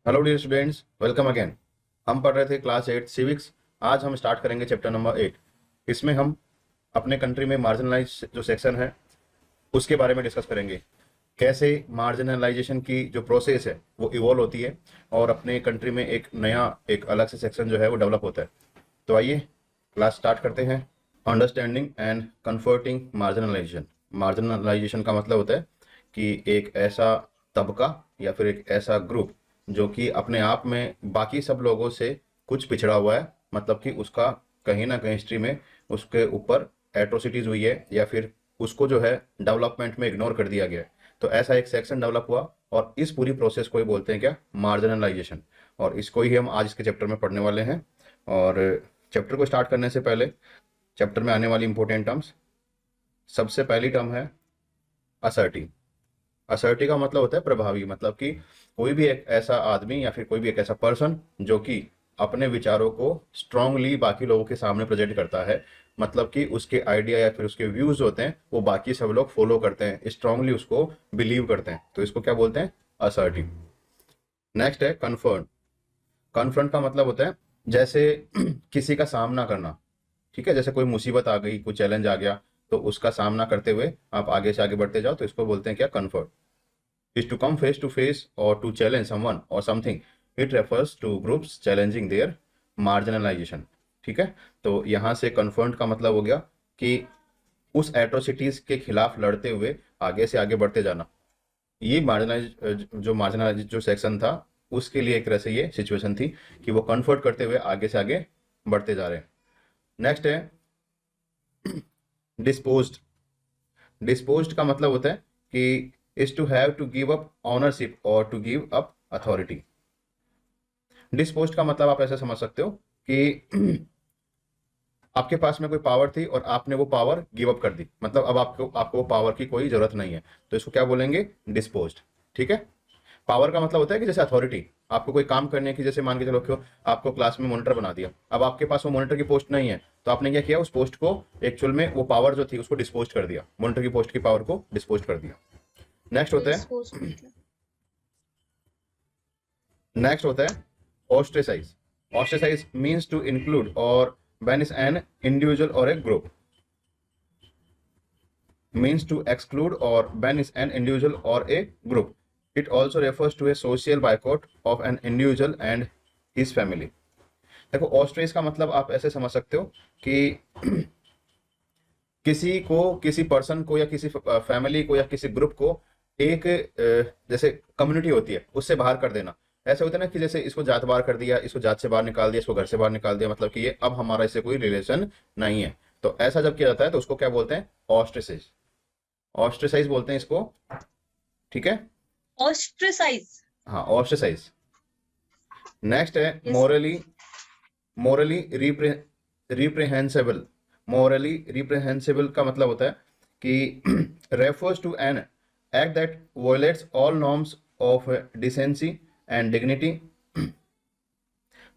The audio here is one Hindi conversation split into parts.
Hello dear students, welcome again. हम पढ़ रहे थे क्लास 8 सिविक्स। आज हम स्टार्ट करेंगे चैप्टर नंबर 8। इसमें हम अपने कंट्री में मार्जिनलाइज जो सेक्शन है उसके बारे में डिस्कस करेंगे। कैसे मार्जिनलाइजेशन की जो प्रोसेस है वो इवॉल्व होती है और अपने कंट्री में एक नया एक अलग से सेक्शन जो है वो डेवलप होता है। तो आइए क्लास स्टार्ट करते हैं। Understanding and converting marginalisation. Marginalisation का मतलब होता है कि एक ऐसा तबका या फिर एक ऐसा ग्रुप जो कि अपने आप में बाकी सब लोगों से कुछ पिछड़ा हुआ है, मतलब कि उसका कहीं ना कहीं हिस्ट्री में उसके ऊपर एट्रोसिटीज हुई है या फिर उसको जो है डेवलपमेंट में इग्नोर कर दिया गया है। तो ऐसा एक सेक्शन डेवलप हुआ और इस पूरी प्रोसेस को ही बोलते हैं क्या, मार्जिनलाइजेशन। और इसको ही हम आज इसके चैप्टर में पढ़ने वाले हैं। और चैप्टर को स्टार्ट करने से पहले चैप्टर में आने वाली इंपॉर्टेंट टर्म्स। सबसे पहली टर्म है असर्टी। असर्टी का मतलब होता है प्रभावी, मतलब कि कोई भी एक ऐसा आदमी या फिर कोई भी एक ऐसा पर्सन जो कि अपने विचारों को स्ट्रांगली बाकी लोगों के सामने प्रेजेंट करता है। मतलब कि उसके आइडिया या फिर उसके व्यूज होते हैं वो बाकी सब लोग फॉलो करते हैं, स्ट्रांगली उसको बिलीव करते हैं। तो इसको क्या बोलते हैं, असर्टिव। नेक्स्ट है कन्फर्म। कन्फ्रंट का मतलब होता है जैसे किसी का सामना करना। ठीक है, जैसे कोई मुसीबत आ गई, कोई चैलेंज आ गया, तो उसका सामना करते हुए आप आगे से आगे बढ़ते जाओ, तो इसको बोलते हैं क्या, confer. Is to come face to face or to challenge someone or something. It refers to groups challenging their marginalization. ठीक है, तो यहां से कन्फर्ट का मतलब हो गया कि उस एट्रोसिटीज के खिलाफ लड़ते हुए आगे से आगे बढ़ते जाना। ये मार्जिनलाइज जो सेक्शन था उसके लिए एक तरह से ये सिचुएशन थी कि वो कन्फर्ट करते हुए आगे से आगे बढ़ते जा रहे हैं। नेक्स्ट है डिस्पोज्ड। डिस्पोज्ड का मतलब होता है कि is to have to give up ownership और to give up authority. Disposed का मतलब आप ऐसे समझ सकते हो कि आपके पास में कोई पावर थी और आपने वो पावर गिव अप कर दी, मतलब अब आपको आपको पावर की कोई जरूरत नहीं है, तो इसको क्या बोलेंगे, डिस्पोज्ड। ठीक है, पावर का मतलब होता है कि जैसे अथॉरिटी, आपको कोई काम करने की, जैसे मान के चलो क्यों आपको क्लास में मॉनिटर बना दिया, अब आपके पास वो मॉनिटर की पोस्ट नहीं है, तो आपने क्या किया, उस पोस्ट को एक्चुअल में वो पावर जो थी उसको डिस्पोज कर दिया, मॉनिटर की पोस्ट की पावर को डिस्पोज कर दिया। नेक्स्ट होता है डिस्पोज मतलब नेक्स्ट होता है ostracize. Ostracize means to include or banish an individual or a group. Means to exclude or banish an individual or a group. It also refers to a social boycott of an individual and his family. देखो ostracize का मतलब आप ऐसे समझ सकते हो कि किसी को, किसी पर्सन को या किसी फैमिली को या किसी ग्रुप को एक जैसे कम्युनिटी होती है उससे बाहर कर देना। ऐसे होता है ना कि जैसे इसको जात बाहर कर दिया, इसको जात से बाहर निकाल दिया, इसको घर से बाहर निकाल दिया, मतलब कि ये अब हमारा इससे कोई रिलेशन नहीं है। तो ऐसा जब किया जाता है तो उसको क्या बोलते हैं, ऑस्ट्रेसाइज। ऑस्ट्रेसाइज बोलते हैं इसको। ठीक है, ऑस्ट्रिसाइज। हाँ ऑस्ट्रेसाइज। नेक्स्ट है yes sir. Morally. Morally reprehensible. Morally reprehensible का मतलब होता है कि refers to an act that violates all norms of decency and dignity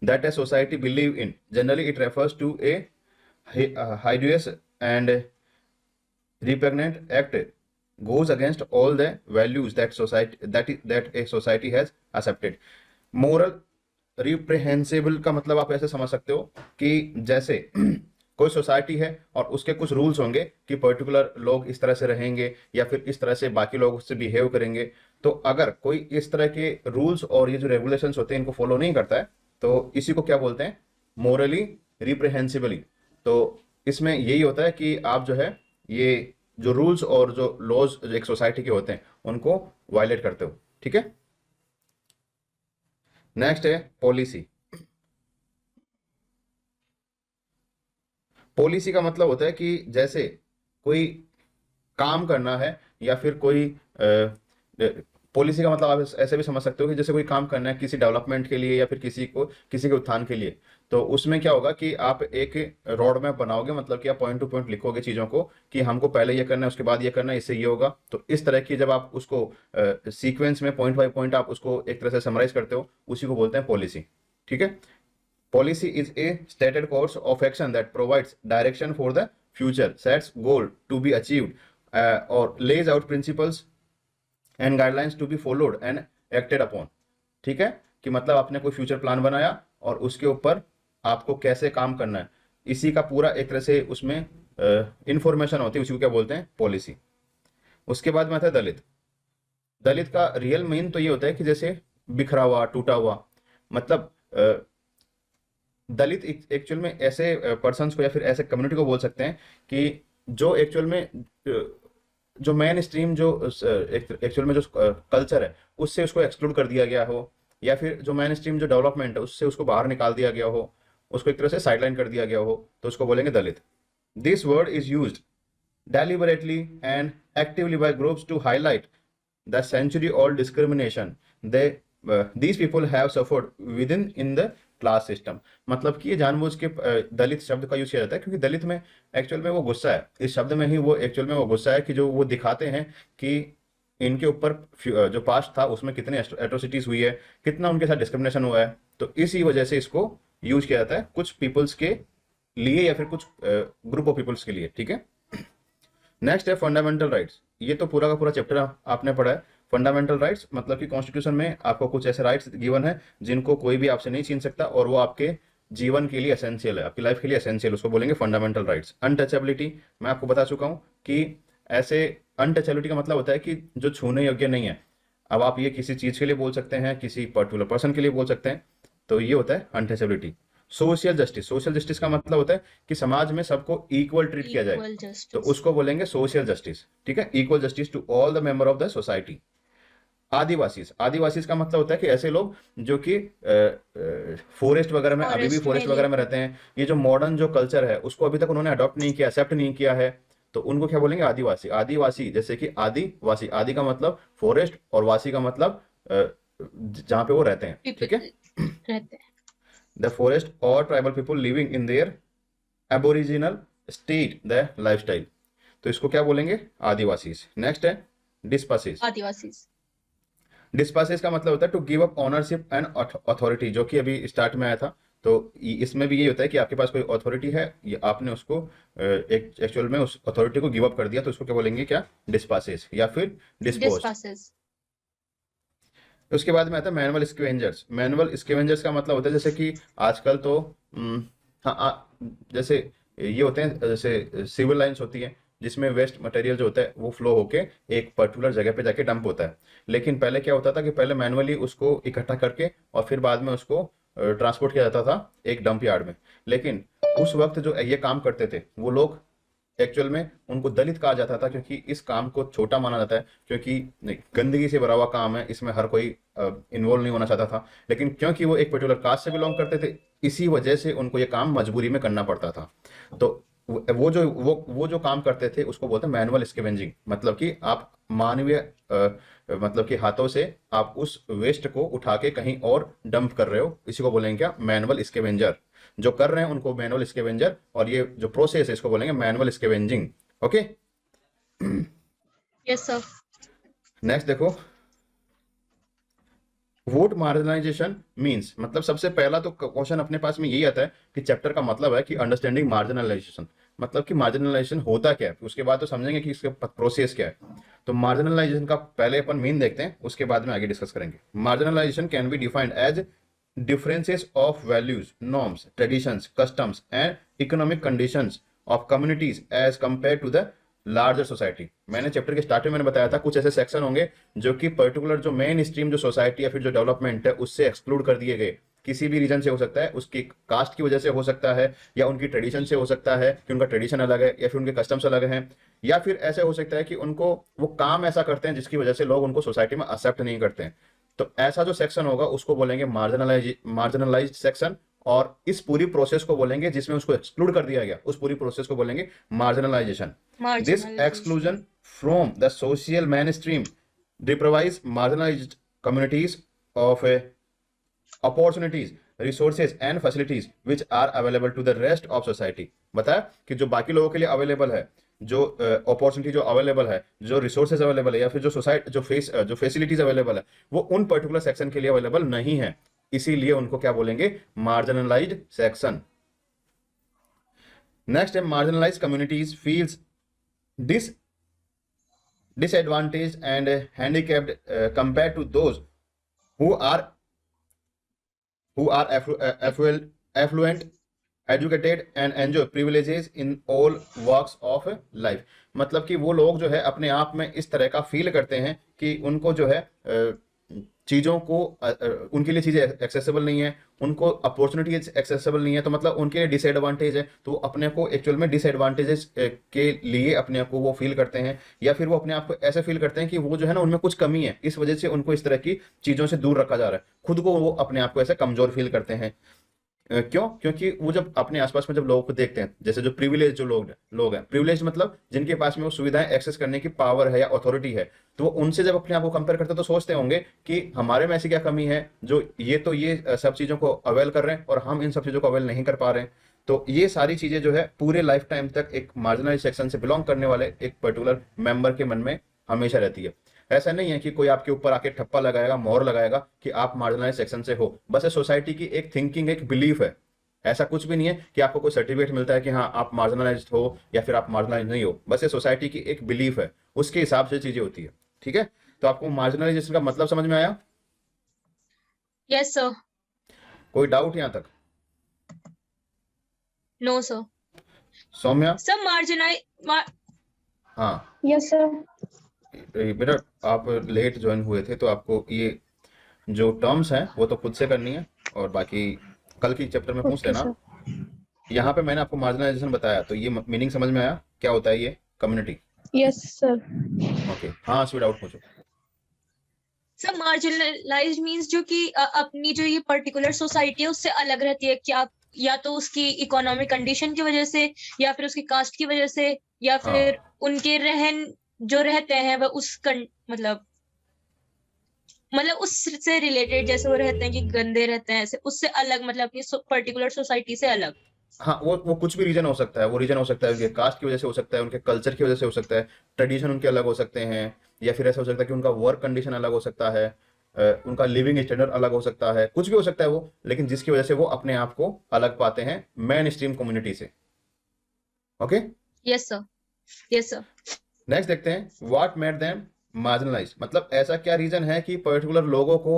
that a society believe in. Generally, it refers to a hideous and repugnant act goes against all the values that that a society has accepted. Moral रिप्रेहेंसिबल का मतलब आप ऐसे समझ सकते हो कि जैसे कोई सोसाइटी है और उसके कुछ रूल्स होंगे कि पर्टिकुलर लोग इस तरह से रहेंगे या फिर इस तरह से बाकी लोग उससे बिहेव करेंगे। तो अगर कोई इस तरह के रूल्स और ये जो रेगुलेशंस होते हैं इनको फॉलो नहीं करता है तो इसी को क्या बोलते हैं, मोरली रिप्रेहेंसिबली। तो इसमें यही होता है कि आप जो है ये जो रूल्स और जो लॉज एक सोसाइटी के होते हैं उनको वायलेट करते हो। ठीक है, नेक्स्ट है पॉलिसी। पॉलिसी का मतलब होता है कि जैसे कोई काम करना है या फिर कोई पॉलिसी का मतलब आप ऐसे भी समझ सकते हो कि जैसे कोई काम करना है किसी डेवलपमेंट के लिए या फिर किसी के उत्थान के लिए, तो उसमें क्या होगा कि आप एक रोड मैप बनाओगे, मतलब कि आप पॉइंट टू पॉइंट लिखोगे चीज़ों को कि हमको पहले ये करना है, उसके बाद ये करना है, इससे ये होगा। तो इस तरह की जब आप उसको सीक्वेंस में पॉइंट बाय पॉइंट आप उसको एक तरह से समराइज करते हो, उसी को बोलते हैं पॉलिसी। ठीक है, policy is a stated course of action that provides direction for the future, sets goal to be achieved, or lays out principles and guidelines to be followed and acted upon. ठीक है, कि मतलब आपने कोई फ्यूचर प्लान बनाया और उसके ऊपर आपको कैसे काम करना है, इसी का पूरा एक तरह से उसमें इंफॉर्मेशन होती है, उसी को क्या बोलते हैं, पॉलिसी। उसके बाद में आता है दलित। दलित का रियल मीन तो ये होता है कि जैसे बिखरा हुआ, टूटा हुआ, मतलब दलित एक्चुअल में ऐसे पर्सन्स को या फिर ऐसे कम्युनिटी को बोल सकते हैं कि जो एक्चुअल में जो मेन स्ट्रीम जो एक्चुअल में जो कल्चर है उससे उसको एक्सक्लूड कर दिया गया हो, या फिर जो मेन स्ट्रीम जो डेवलपमेंट है उससे उसको बाहर निकाल दिया गया हो, उसको एक तरह से साइडलाइन कर दिया गया हो, तो उसको बोलेंगे Dalit. This word is used deliberately and actively by groups to highlight the century-old discrimination these people have suffered within in the class system. मतलब कि ये जानबूझ के दलित शब्द का यूज किया जाता है क्योंकि दलित में एक्चुअल में वो गुस्सा है, इस शब्द में ही वो एक्चुअल में वो गुस्सा है कि जो वो दिखाते हैं कि इनके ऊपर जो पास्ट था उसमें कितने एट्रोसिटीज हुई है, कितना उनके साथ डिस्क्रिमिनेशन हुआ है, तो इसी वजह से इसको यूज किया जाता है कुछ पीपल्स के लिए या फिर कुछ ग्रुप ऑफ पीपल्स के लिए, ठीक है। नेक्स्ट है फंडामेंटल राइट्स। ये तो पूरा का पूरा चैप्टर आपने पढ़ा है। फंडामेंटल राइट्स मतलब कि कॉन्स्टिट्यूशन में आपको कुछ ऐसे राइट्स गिवन है जिनको कोई भी आपसे नहीं छीन सकता और वो आपके जीवन के लिए एसेंशियल है, आपकी लाइफ के लिए एसेंशियल, उसको बोलेंगे फंडामेंटल राइट्स। अनटचेबिलिटी मैं आपको बता चुका हूँ कि ऐसे अनटचेबिलिटी का मतलब होता है कि जो छूने योग्य नहीं है। अब आप ये किसी चीज के लिए बोल सकते हैं, किसी पर्टिकुलर पर्सन के लिए बोल सकते हैं, तो ये होता है untouchability. Social justice, social justice का मतलब होता है कि समाज में सबको इक्वल ट्रीट किया जाए, इक्वल तो जस्टिस। उसको बोलेंगे सोशल जस्टिस, ठीक है, equal justice to all the member of the society. Adivasis, Adivasis का मतलब होता है कि ऐसे लोग जो कि फॉरेस्ट वगैरह में, अभी भी फॉरेस्ट में फॉरेस्ट वगैरह में रहते हैं, ये जो मॉडर्न जो कल्चर है उसको अभी तक उन्होंने अडॉप्ट नहीं किया, एक्सेप्ट नहीं किया है, तो उनको क्या बोलेंगे, आदिवासी। आदिवासी जैसे कि आदिवासी, आदि का मतलब फॉरेस्ट और वासी का मतलब जहाँ पे वो रहते हैं, ठीक है। रहते हैं। द फॉरेस्ट और tribal people living in their aboriginal state the lifestyle, तो इसको क्या बोलेंगे, आदिवासीज। नेक्स्ट है डिस्पासिस। आदिवासी। डिस्पासिस का मतलब होता है to give up ownership and authority, जो कि अभी स्टार्ट में आया था। तो इसमें भी ये होता है कि आपके पास कोई अथॉरिटी है, ये आपने उसको एक एक्चुअल में उस अथॉरिटी को गिव अप कर दिया, तो उसको क्या बोलेंगे, क्या, डिस्पासिस या फिर डिस्पोज। डिस्पासेस। उसके बाद में आता है मैनुअल स्कैवेंजर्स। मैनुअल स्कैवेंजर्स का मतलब होता है जैसे कि आजकल तो हाँ जैसे ये होते हैं, जैसे सिविल लाइंस होती है जिसमें वेस्ट मटेरियल जो होता है वो फ्लो होके एक पर्टिकुलर जगह पे जाके डंप होता है। लेकिन पहले क्या होता था कि पहले मैनुअली उसको इकट्ठा करके और फिर बाद में उसको ट्रांसपोर्ट किया जाता था एक डंप यार्ड में। लेकिन उस वक्त जो ये काम करते थे वो लोग एक्चुअल में उनको दलित कहा जाता था, क्योंकि इस काम को छोटा माना जाता है, क्योंकि गंदगी से भरा हुआ काम है, इसमें हर कोई इन्वॉल्व नहीं होना चाहता था। लेकिन क्योंकि वो एक पर्टिकुलर कास्ट से बिलोंग करते थे, इसी वजह से उनको ये काम मजबूरी में करना पड़ता था। तो वो जो काम करते थे उसको बोलते हैं मैनुअल स्कैवेंजिंग, मतलब कि आप मानवीय मतलब कि हाथों से आप उस वेस्ट को उठा के कहीं और डंप कर रहे हो, इसी को बोलेंगे क्या, मैनुअल स्कैवेंजर। जो कर रहे हैं उनको मैनुअल स्कैवेंजर, और ये जो प्रोसेस है इसको बोलेंगे manual scavenging. Okay, yes sir. Next देखो, वोट मार्जिनलाइजेशन मींस, मतलब सबसे पहला तो क्वेश्चन अपने पास में यही आता है कि चैप्टर का मतलब है कि अंडरस्टैंडिंग मार्जिनलाइजेशन, मतलब कि मार्जिनलाइजेशन होता क्या है, उसके बाद तो समझेंगे कि इसका प्रोसेस क्या है। तो मार्जिनलाइजेशन का पहले अपन मीन देखते हैं, उसके बाद में आगे डिस्कस करेंगे। Marginalisation can be defined as differences of values, norms, traditions, customs and economic conditions of communities as compared to the larger society। मैंने चैप्टर के स्टार्ट में मैंने बताया था कुछ ऐसे सेक्शन होंगे जो कि पर्टिकुलर जो मेन स्ट्रीम जो सोसाइटी या फिर जो डेवलपमेंट है उससे एक्सक्लूड कर दिए गए। किसी भी रीजन से हो सकता है, उसकी कास्ट की वजह से हो सकता है, या उनकी ट्रेडिशन से हो सकता है कि उनका ट्रेडिशन अलग है, या फिर उनके कस्टम्स अलग हैं, या फिर ऐसे हो सकता है कि उनको वो काम ऐसा करते हैं जिसकी वजह से लोग उनको सोसाइटी में एक्सेप्ट नहीं करते हैं। तो ऐसा जो सेक्शन होगा उसको बोलेंगे मार्जिनलाइज्ड सेक्शन, और इस पूरी प्रोसेस को बोलेंगे जिसमें उसको एक्सक्लूड कर दिया गया, उस पूरी प्रोसेस को बोलेंगे marginalisation. This marginalisation. Exclusion from the social mainstream deprives marginalized communities of opportunities, resources and facilities which are available to the rest of society. बताया कि जो बाकी लोगों के लिए अवेलेबल है, जो अपॉर्चुनिटी जो अवेलेबल है, जो रिसोर्सेज अवेलेबल है, या फिर जो सोसाइटी जो फैसिलिटीज अवेलेबल है, वो उन पर्टिकुलर सेक्शन के लिए अवेलेबल नहीं है, इसीलिए उनको क्या बोलेंगे, मार्जिनलाइज्ड सेक्शन। नेक्स्ट है marginalise communities feels dis disadvantaged and handicapped compared to those who are who are affluent, educated and enjoy privileges in all works of life. मतलब कि वो लोग जो है अपने आप में इस तरह का फील करते हैं कि उनको जो है चीज़ों को उनके लिए चीज़ें एक्सेसिबल नहीं है, उनको अपॉर्चुनिटीज एक्सेसिबल नहीं है, तो मतलब उनके लिए डिसएडवांटेज है। तो अपने को एक्चुअल में डिसएडवांटेजेस के लिए अपने आप को वो फील करते हैं, या फिर वो अपने आप को ऐसे फील करते हैं कि वो जो है ना उनमें कुछ कमी है, इस वजह से उनको इस तरह की चीज़ों से दूर रखा जा रहा है। खुद को वो अपने आप को ऐसे कमजोर फील करते हैं। क्यों? क्योंकि वो जब अपने आसपास में जब लोगों को देखते हैं, जैसे जो प्रिविलेज जो लोग हैं, प्रिविलेज मतलब जिनके पास में वो सुविधाएं एक्सेस करने की पावर है या अथॉरिटी है, तो वो उनसे जब अपने आप को कंपेयर करते हैं तो सोचते होंगे कि हमारे में ऐसी क्या कमी है जो ये सब चीज़ों को अवेल कर रहे हैं और हम इन सब चीज़ों को अवेल नहीं कर पा रहे हैं। तो ये सारी चीज़ें जो है पूरे लाइफ टाइम तक एक मार्जिनलाइज सेक्शन से बिलोंग करने वाले एक पर्टिकुलर मेंबर के मन में हमेशा रहती है। ऐसा नहीं है कि कोई आपके ऊपर आके ठप्पा लगाएगा, मोहर लगाएगा कि आप मार्जिनलाइज सेक्शन से हो। बस ये सोसाइटी की एक थिंकिंग, एक बिलीफ है। ऐसा कुछ भी नहीं है कि आपको कोई सर्टिफिकेट मिलता है कि हाँ आप मार्जिनलाइज्ड हो या फिर आप मार्जिनलाइज नहीं हो। बस ये सोसाइटी की एक बिलीफ है, उसके हिसाब से चीजें होती है। ठीक है, तो आपको मार्जिनलाइजेशन का मतलब समझ में आया? Yes sir. कोई डाउट यहाँ तक? No sir. सौम्या? सर हाँ यस सर। बेटा, आप लेट ज्वाइन हुए थे तो आपको ये जो टर्म्स हैं वो तो खुद से करनी है, और बाकी कल की चैप्टर में पूछ ओके लेना। सर। यहाँ पे मैंने आपको मार्जिनलाइजेशन बताया, तो ये मीनिंग समझ में आया क्या होता है ये कम्युनिटी? Yes sir. ओके, हाँ कोई डाउट पूछो। सर मार्जिनलाइज्ड मींस जो कि अपनी जो ये पर्टिकुलर सोसाइटी है उससे अलग रहती है क्या? या तो उसकी इकोनॉमिक कंडीशन की वजह से, या फिर उसकी कास्ट की वजह से, या हाँ फिर उनके रहन जो रहते हैं वह मतलब उससे रिलेटेड, जैसे वो रहते हैं कि गंदे रहते हैं ऐसे, उससे अलग, मतलब अपनी पर्टिकुलर सोसाइटी से अलग। हाँ, वो कुछ भी रीजन हो सकता है। वो रीजन हो सकता है उनके कास्ट की वजह से, हो सकता है उनके कल्चर की वजह से, हो सकता है ट्रेडिशन उनके अलग हो सकते हैं, या फिर ऐसा हो सकता है कि उनका वर्क कंडीशन अलग हो सकता है, उनका लिविंग स्टैंडर्ड अलग हो सकता है, कुछ भी हो सकता है वो, लेकिन जिसकी वजह से वो अपने आप को अलग पाते हैं मेन स्ट्रीम कम्युनिटी से। Okay, yes sir. Yes sir. Next देखते हैं, व्हाट मेड देम मार्जिनलाइज। मतलब ऐसा क्या रीजन है कि पर्टिकुलर लोगों को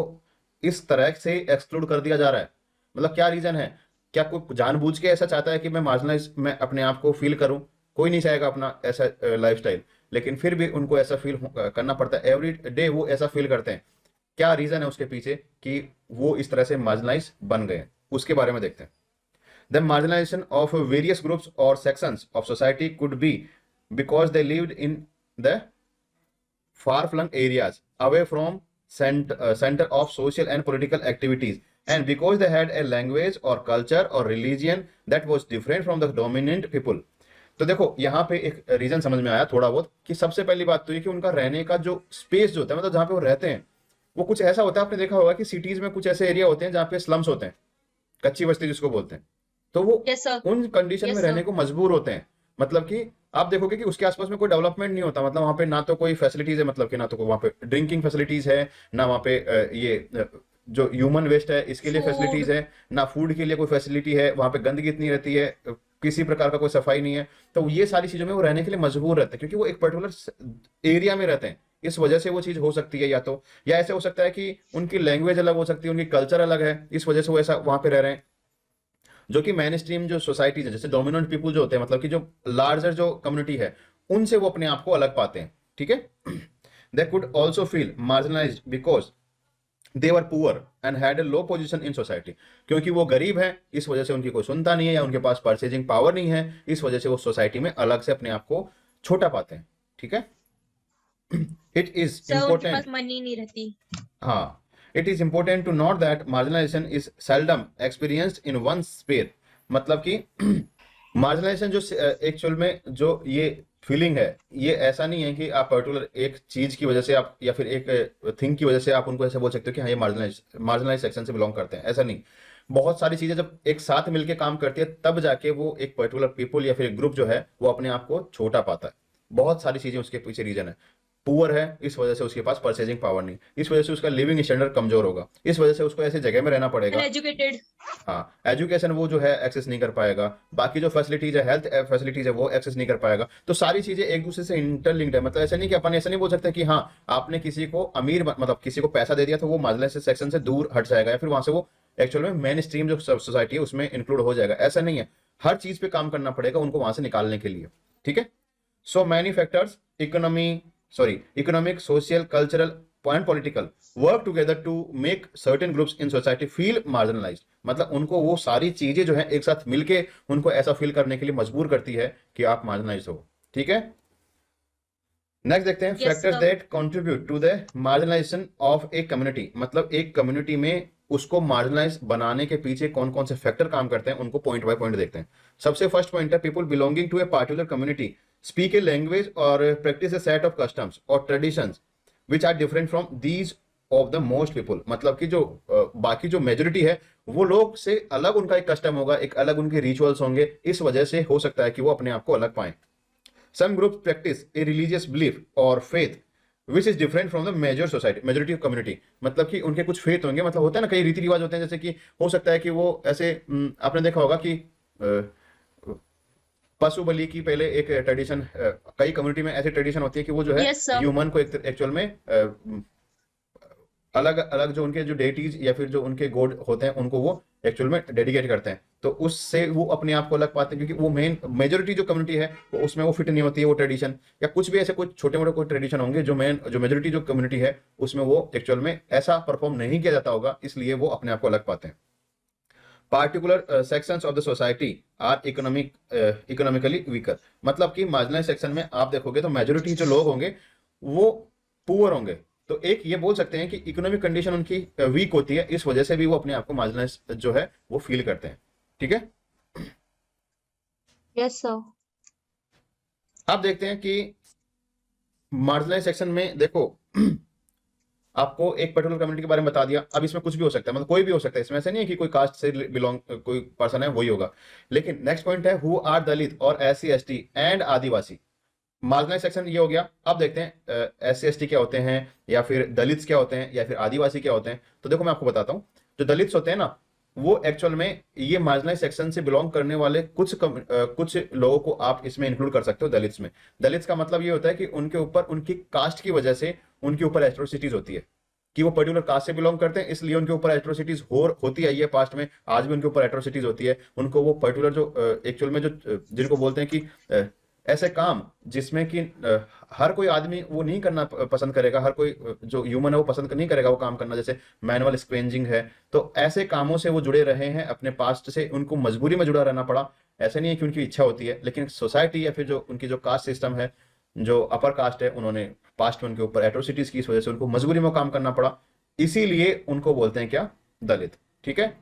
इस तरह से एक्सक्लूड कर दिया जा रहा है? मतलब क्या रीजन है? क्या कोई जानबूझ के ऐसा चाहता है कि मैं मार्जिनलाइज में अपने आप को फील करूं? कोई नहीं चाहेगा अपना ऐसा लाइफस्टाइल, लेकिन फिर भी उनको ऐसा फील करना पड़ता है, एवरी डे वो ऐसा फील करते हैं। क्या रीजन है उसके पीछे कि वो इस तरह से मार्जिनलाइज बन गए? उसके बारे में देखते हैं। The marginalization of various groups or sections of society could be because they lived in the far-flung areas away from center of social and political activities, and because they had a language or culture or religion that was different from the dominant people. तो देखो यहाँ पे एक रीजन समझ में आया थोड़ा बहुत, कि सबसे पहली बात तो ये कि उनका रहने का जो स्पेस जो होता है, मतलब जहाँ पे वो रहते हैं, वो कुछ ऐसा होता है। आपने देखा होगा कि सिटीज में कुछ ऐसे एरिया होते हैं जहाँ पे स्लम्स होते हैं, कच्ची बस्ती जिसको बोलते हैं, तो वो यस सर। उन कंडीशन में यस रहने सर। को मजबूर होते हैं। मतलब कि आप देखोगे कि उसके आसपास में कोई डेवलपमेंट नहीं होता, मतलब वहाँ पे ना तो कोई फैसिलिटीज है, मतलब कि ना तो वहाँ पे ड्रिंकिंग फैसिलिटीज है, ना वहाँ पे जो ह्यूमन वेस्ट है इसके लिए फैसिलिटीज फूड। है, ना फूड के लिए कोई फैसिलिटी है, वहाँ पे गंदगी इतनी रहती है, किसी प्रकार का कोई सफाई नहीं है। तो ये सारी चीजों में वो रहने के लिए मजबूर रहते हैं, क्योंकि वो एक पर्टिकुलर एरिया में रहते हैं। इस वजह से वो चीज हो सकती है, या ऐसे हो सकता है कि उनकी लैंग्वेज अलग हो सकती है, उनकी कल्चर अलग है, इस वजह से वो ऐसा वहां पे रह रहे हैं। जो कि मेन स्ट्रीम जो सोसाइटीज है, जैसे डोमिनेंट पीपल जो होते हैं, मतलब कि जो लार्जर जो कम्युनिटी है, उनसे वो अपने आप को अलग पाते हैं। ठीक है, they could also feel marginalised because they were poor and had a low position in society. क्योंकि वो गरीब है, इस वजह से उनकी कोई सुनता नहीं है, या उनके पास परचेजिंग पावर नहीं है, इस वजह से वो सोसाइटी में अलग से अपने आप को छोटा पाते हैं। ठीक है, इट इज सर उनके इंपॉर्टेंट। पास मनी नहीं रहती। हाँ, it is important to note that marginalization is seldom experienced in one sphere। मतलब कि मार्जिनलाइजेशन जो एक्चुअल में जो ये फीलिंग है, ये ऐसा नहीं है कि आप पर्टिकुलर एक चीज की वजह से आप, या फिर एक थिंग की वजह से आप उनको ऐसे बोल सकते हो कि हाँ ये मार्जिनलाइज सेक्शन से बिलोंग करते हैं। ऐसा नहीं, बहुत सारी चीजें जब एक साथ मिलकर काम करती है तब जाके वो एक पर्टिकुलर पीपल या फिर एक ग्रुप जो है वो अपने आप को छोटा पाता है। बहुत सारी चीजें उसके पीछे रीजन है। पुअर है, इस वजह से उसके पास परचेजिंग पावर नहीं, इस वजह से उसका लिविंग स्टैंडर्ड कमजोर होगा, इस वजह से उसको ऐसी जगह में रहना पड़ेगा। अनएजुकेटेड। हाँ, एजुकेशन वो जो है एक्सेस नहीं कर पाएगा, बाकी जो फैसिलिटीज है, हेल्थ फैसिलिटीज है, वो एक्सेस नहीं कर पाएगा। तो सारी चीजें एक दूसरे से इंटरलिंक्ड है। मतलब ऐसा नहीं कि अपन ऐसा नहीं बोल सकते कि हाँ आपने किसी को अमीर, मतलब किसी को पैसा दे दिया तो वो मार्जिनलाइज्ड सेक्शन से दूर हट जाएगा, या फिर वहां से वो एक्चुअल में मेन स्ट्रीम जो सोसाइटी है उसमें इंक्लूड हो जाएगा। ऐसा नहीं है, हर चीज पे काम करना पड़ेगा उनको वहां से निकालने के लिए, ठीक है। So many factors, economic, social, cultural and political work together to make certain groups in society feel marginalised. मतलब उनको वो सारी चीजें जो है एक साथ मिलके उनको ऐसा फील करने के लिए मजबूर करती है कि आप मार्जिनलाइज हो, ठीक है। नेक्स्ट देखते हैं Yes, factors sir. That contribute to the marginalisation of a community. मतलब एक कम्युनिटी में उसको मार्जिनलाइज बनाने के पीछे कौन कौन से फैक्टर काम करते हैं उनको पॉइंट बाय पॉइंट देखते हैं। सबसे फर्स्ट पॉइंट है people belonging to a particular community speak a language और practice a set of customs और traditions which are different from these of the most people. मतलब कि जो बाकी जो मेजोरिटी है वो लोग से अलग उनका एक कस्टम होगा, एक अलग उनके रिचुअल्स होंगे, इस वजह से हो सकता है कि वो अपने आप को अलग पाएं। Some groups practice a religious belief or faith which is different from the majority of community। मतलब कि उनके कुछ फेथ होंगे, मतलब होता है ना कई रीति रिवाज होते हैं, जैसे कि हो सकता है कि वो ऐसे आपने देखा होगा कि पशु बलि की पहले एक ट्रेडिशन, कई कम्युनिटी में ऐसी ट्रेडिशन होती है कि वो जो है Yes, sir. ह्यूमन को एक्चुअल में अलग अलग जो उनके जो डेटीज या फिर जो उनके गॉड होते हैं उनको वो एक्चुअल में डेडिकेट करते हैं, तो उससे वो अपने आप को अलग पाते हैं, क्योंकि वो मेजोरिटी जो कम्युनिटी है वो उसमें वो फिट नहीं होती है वो ट्रेडिशन, या कुछ भी ऐसे कुछ छोटे मोटे कोई ट्रेडिशन होंगे जो मेजोरिटी जो कम्युनिटी है उसमें वो एक्चुअल में ऐसा परफॉर्म नहीं किया जाता होगा, इसलिए वो अपने आप को अलग पाते हैं। Particular sections of the society are economically weaker. मतलब कि मार्जिनलाइज सेक्शन में आप देखोगे तो मेजोरिटी जो लोग होंगे वो पुअर होंगे, तो एक ये बोल सकते हैं कि इकोनॉमिक कंडीशन उनकी वीक होती है, इस वजह से भी वो अपने आप को मार्जिनलाइज जो है वो फील करते हैं, ठीक है। Yes, sir. आप देखते हैं कि मार्जिनलाइज सेक्शन में देखो आपको एक पर्टिकुलर कम्युनिटी के बारे में बता दिया, अब इसमें कुछ भी हो सकता है, मतलब कोई भी हो सकता है, इसमें ऐसा नहीं है कि कोई कास्ट से बिलोंग कोई पर्सन है वही होगा। लेकिन नेक्स्ट पॉइंट है हु आर दलित और SC ST and Adivasi. Marginalise section ये हो गया। अब देखते हैं SC ST क्या होते हैं, या फिर दलित्स क्या होते हैं, या फिर आदिवासी क्या होते हैं। तो देखो मैं आपको बताता हूँ, जो दलित्स होते हैं ना वो एक्चुअल में ये मार्जिनलाइज सेक्शन से बिलोंग करने वाले कुछ लोगों को आप इसमें इंक्लूड कर सकते हो दलित्स में। दलित्स का मतलब ये होता है कि उनके ऊपर उनकी कास्ट की वजह से उनके ऊपर एट्रोसिटीज होती है, कि वो पर्टिकुलर कास्ट से बिलोंग करते हैं, इसलिए उनके ऊपर एट्रोसिटीज होती आई है पास्ट में, आज भी उनके ऊपर एट्रोसिटीज होती है। उनको वो पर्टिकुलर जो एक्चुअल में जो जिनको बोलते हैं कि ऐसे काम जिसमें कि हर कोई आदमी वो नहीं करना पसंद करेगा, हर कोई जो ह्यूमन है वो पसंद नहीं करेगा वो काम करना, जैसे मैनुअल स्क्वेंजिंग है, तो ऐसे कामों से वो जुड़े रहे हैं अपने पास्ट से, उनको मजबूरी में जुड़ा रहना पड़ा। ऐसे नहीं है कि उनकी इच्छा होती है, लेकिन सोसाइटी या फिर जो उनकी जो कास्ट सिस्टम है, जो अपर कास्ट है, उन्होंने पास्ट में उनके ऊपर एट्रोसिटीज की, इस वजह से उनको मजबूरी में काम करना पड़ा, इसीलिए उनको बोलते हैं क्या, दलित, ठीक है।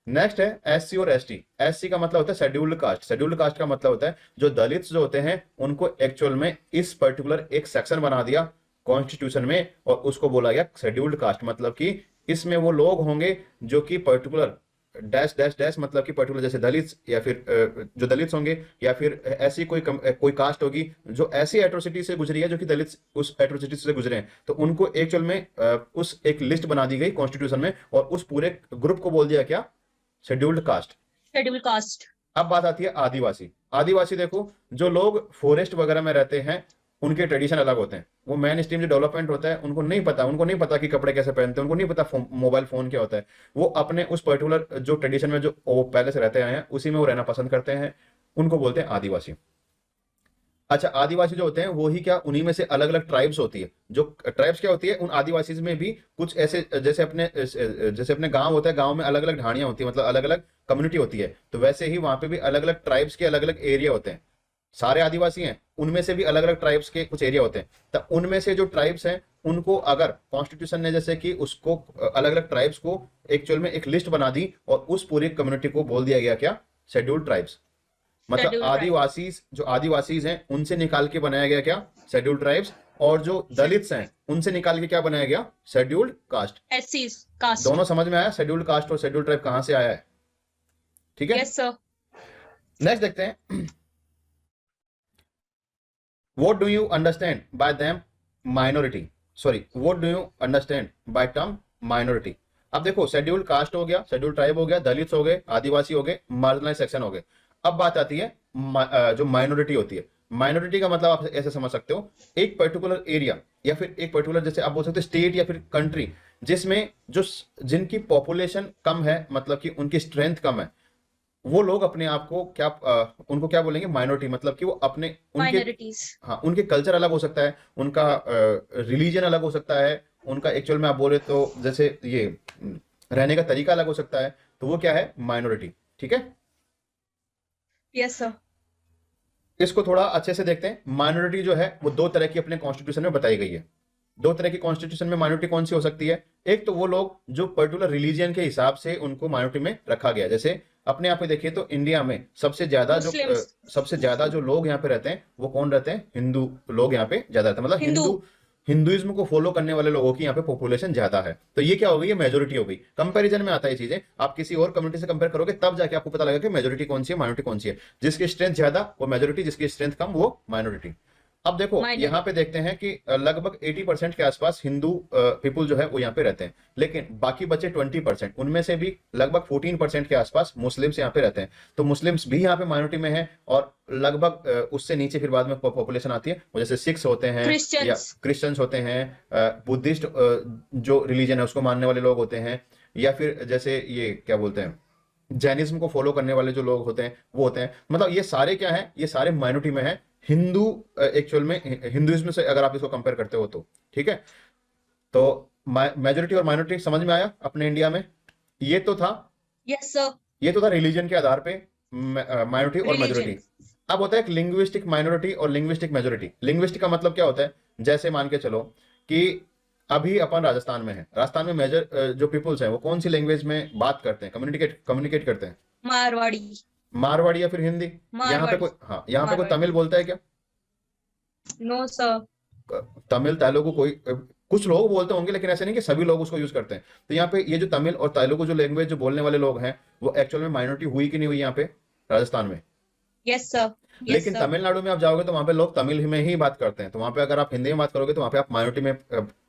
नेक्स्ट है SC और ST। SC का मतलब होता है शेड्यूल्ड कास्ट। शेड्यूल्ड कास्ट का मतलब होता है जो दलित्स जो होते हैं उनको एक्चुअल में इस पर्टिकुलर एक सेक्शन बना दिया कॉन्स्टिट्यूशन में और उसको बोला गया शेड्यूल्ड कास्ट। मतलब कि इसमें वो लोग होंगे जो कि पर्टिकुलर डैश डैश डैश, मतलब कि पर्टिकुलर जैसे दलित्स या फिर जो दलित्स होंगे, या फिर ऐसी कोई कास्ट होगी जो ऐसी एट्रोसिटी से गुजरी है जो कि दलित्स उस एट्रोसिटी से गुजरे हैं, तो उनको एक्चुअल में उस एक लिस्ट बना दी गई कॉन्स्टिट्यूशन में और उस पूरे ग्रुप को बोल दिया क्या, शेड्यूल्ड कास्ट। Scheduled caste. अब बात आती है आदिवासी। आदिवासी देखो जो लोग फॉरेस्ट वगैरह में रहते हैं उनके ट्रेडिशन अलग होते हैं, वो मेन स्ट्रीम जो डेवलपमेंट होता है उनको नहीं पता कि कपड़े कैसे पहनते हैं, उनको नहीं पता मोबाइल फोन क्या होता है, वो अपने उस पर्टिकुलर जो ट्रेडिशन में जो वो पहले से रहते आए हैं उसी में वो रहना पसंद करते हैं, उनको बोलते हैं आदिवासी। अच्छा, आदिवासी जो होते हैं वो ही क्या, उन्हीं में से अलग अलग ट्राइब्स होती है। जो ट्राइब्स क्या होती है, उन आदिवासीज में भी कुछ ऐसे जैसे अपने गांव होता है, गांव में अलग अलग ढाणियां होती है, मतलब अलग अलग कम्युनिटी होती है, तो वैसे ही वहां पे भी अलग अलग ट्राइब्स के अलग अलग एरिया होते हैं। सारे आदिवासी हैं, उनमें से भी अलग अलग ट्राइब्स के कुछ एरिया होते हैं, तो उनमें से जो ट्राइब्स हैं उनको अगर कॉन्स्टिट्यूशन ने जैसे कि उसको अलग अलग ट्राइब्स को एक्चुअल में एक लिस्ट बना दी और उस पूरी कम्युनिटी को बोल दिया गया क्या, शेड्यूल्ड ट्राइब्स। मतलब Scheduled जो आदिवासीज हैं उनसे निकाल के बनाया गया क्या, शेड्यूल्ड ट्राइब्स, और जो दलित्स हैं उनसे निकाल के क्या बनाया गया, शेड्यूल्ड कास्ट। SCs caste. दोनों समझ में आया, शेड्यूल्ड कास्ट और शेड्यूल्ड ट्राइब कहां से आया है, ठीक है। Yes, sir. नेक्स्ट देखते हैं, what do you understand by them minority, what do you understand by term minority. अब देखो शेड्यूल्ड कास्ट हो गया, शेड्यूल्ड ट्राइब हो गया, दलित्स हो गए, आदिवासी हो गए, मार्जिनलाइज्ड सेक्शन हो गए। अब बात आती है जो माइनॉरिटी होती है। माइनॉरिटी का मतलब आप ऐसे समझ सकते हो, एक पर्टिकुलर एरिया या फिर एक पर्टिकुलर जैसे आप बोल सकते हो स्टेट या फिर कंट्री जिसमें जो जिनकी पॉपुलेशन कम है, मतलब कि उनकी स्ट्रेंथ कम है, वो लोग अपने आप को क्या उनको क्या बोलेंगे, माइनॉरिटी, मतलब कि वो अपने उनके, माइनॉरिटीज। हाँ, उनके कल्चर अलग हो सकता है, उनका रिलीजन अलग हो सकता है, उनका एक्चुअल में आप बोले तो जैसे ये रहने का तरीका अलग हो सकता है, तो वो क्या है, माइनॉरिटी। ठीक है, यस सर। इसको थोड़ा अच्छे से देखते हैं। माइनॉरिटी जो है वो दो तरह की अपने कॉन्स्टिट्यूशन में बताई गई है। दो तरह की कॉन्स्टिट्यूशन में माइनॉरिटी कौन सी हो सकती है? एक तो वो लोग जो पर्टिकुलर रिलीजियन के हिसाब से उनको माइनॉरिटी में रखा गया है। जैसे अपने यहाँ पे देखिए तो इंडिया में मुस्लिम्स। सबसे ज्यादा जो लोग यहाँ पे रहते हैं वो कौन रहते हैं? हिंदू लोग यहाँ पे ज्यादा रहते हैं, मतलब हिंदू। हिंदुइज्म को फॉलो करने वाले लोगों की यहाँ पे पॉपुलेशन ज्यादा है। तो ये क्या हो गई? ये मेजोरिटी हो गई। कंपैरिजन में आता है ये चीजें, आप किसी और कम्युनिटी से कंपेयर करोगे तब जाके आपको पता लगेगा कि मेजोरिटी कौन सी है, माइनॉरिटी कौन सी है। जिसकी स्ट्रेंथ ज्यादा वो मेजोरिटी, जिसकी स्ट्रेंथ कम वो माइनॉरिटी। अब देखो यहाँ पे देखते हैं कि लगभग 80% के आसपास हिंदू पीपुल जो है वो यहाँ पे रहते हैं, लेकिन बाकी बचे 20%, उनमें से भी लगभग 14% के आसपास मुस्लिम्स यहाँ पे रहते हैं। तो मुस्लिम्स भी यहाँ पे माइनॉरिटी में है, और लगभग उससे नीचे फिर बाद में पॉपुलेशन आती है, वो जैसे सिख्स होते हैं या क्रिश्चियंस होते हैं, बुद्धिस्ट जो रिलीजन है उसको मानने वाले लोग होते हैं, या फिर जैसे ये क्या बोलते हैं, जैनिज्म को फॉलो करने वाले जो लोग होते हैं वो होते हैं। मतलब ये सारे क्या हैं? ये सारे माइनॉरिटी में है। हिंदू एक्चुअल में हिंदुइज्म से अगर आप इसको कंपेयर करते हो तो, ठीक है। तो मेजोरिटी और माइनॉरिटी समझ में आया अपने इंडिया में? ये तो था, यस सर। ये तो था रिलीजन के आधार पे माइनॉरिटी और मेजोरिटी। अब होता है एक लिंग्विस्टिक माइनॉरिटी और लिंग्विस्टिक मेजोरिटी। लिंग्विस्टिक का मतलब क्या होता है? जैसे मान के चलो कि अभी अपन राजस्थान में है, राजस्थान में मेजर जो पीपुल्स हैं वो कौन सी लैंग्वेज में बात करते हैं, कम्युनिकेट करते हैं? मारवाड़ी। मारवाड़ी या फिर हिंदी? यहाँ पे कोई, हाँ, यहाँ पे कोई तमिल बोलता है क्या? No sir. तमिल तेलुगु कोई कुछ लोग बोलते होंगे, लेकिन ऐसे नहीं कि सभी लोग उसको यूज करते हैं। तो यहाँ पे ये जो तमिल और तेलुगु जो लैंग्वेज जो बोलने वाले लोग हैं वो एक्चुअल में माइनॉरिटी हुई कि नहीं हुई यहाँ पे राजस्थान में? Yes sir. लेकिन तमिलनाडु में आप जाओगे तो वहां पे लोग तमिल में ही बात करते हैं, तो वहां पे अगर आप हिंदी में बात करोगे तो वहां पे आप माइनॉरिटी में